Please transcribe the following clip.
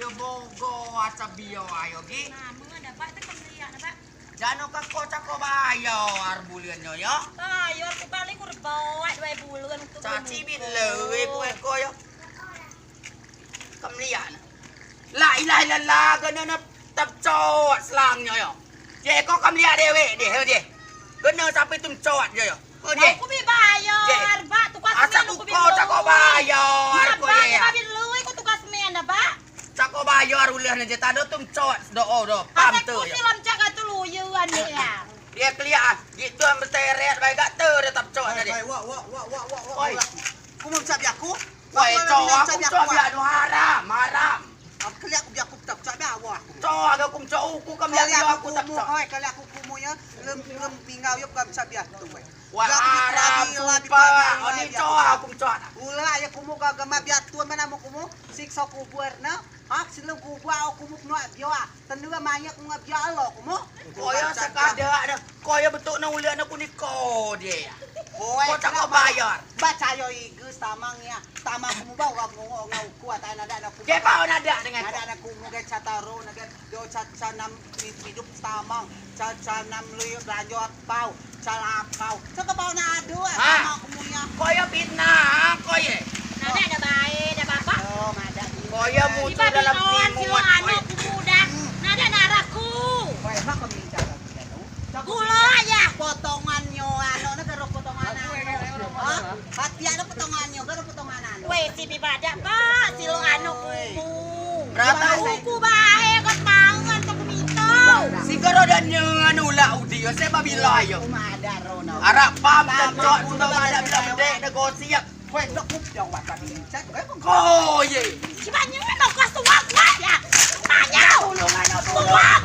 yo bogo asa bio ayo gi. Nah, mga dapat itu pembelian apa? Jano ka kota ko bayo arbulian yo yo. Ayo aku balik ku bawa 2 bulan untuk. Caci bilewe ko yo. Kamlian. La ilaha illallah ganana tập cho slang yo yo. Je ko kamlia dewe de he je. Gana sampai tum cowat yo yo. Je. Aku bi bayar, Pak. Tugas Asa men ku ko ta ko bayar ko ye. Ba bin luwe ku tugas men na ba? Cak ko bayar ulah na je tado tum cowat do pam Asa tu ku yo. silam cak atu luyuan ya. Dia kelihatan gitu am teret bae gak teu de tap cowat tadi. Wah. Ku mau cabi aku. Woi, cowok aku cowok anu haram. Aku kali aku biar aku tak cabi awak. Cowok agak kum cowok ku kam lihat aku tak cowok. Oi, kali aku kumunya lem pingau yo kam cabi aku we. Wah, haram sumpah. Oni cowok aku cowok. Ulah ya kumu gagama biar tuan mana mau kumu siksa kubuerna. Hak silem kubu aku kumu no bio. Tendua manya ku ngabio lo kumu. Koyo sekada ada. Koyo betul na ulian aku ni ko dia. Oi, Kok tak bayar. Baca yo igus tamangnya. Tamang kumu bawa ngau kuat ana ada aku. Dia kau nada dengan Ada kumu ge cataro naget do canam hidup tamang. Canam liu ranjo pau. Calapau. Sekepau na adu sama kumunya. Koyo fitnah, koyo. Nada ada bae, ada bapak. Oh, ada. Koyo mutu Iba dalam binon timu. silo anu muda. Nada naraku. Wah, mak kami cara gitu. Gula ya. Potongannya anu negara potongan anu. Hah? Hati ada potongannya, gara potonganan. Weh, si bibada Pak, silo anu kumu. Berapa Kuku bae kot mangan to kumito. Siguro dan yang ulah udio saya babila yo. Ada rono. Arab pam cocok sudah ada bila bede negosiak. Weh, nak kupjang watak ini. Koye. Si banyak kan kau suak ya. Tanya. Ulungan Suak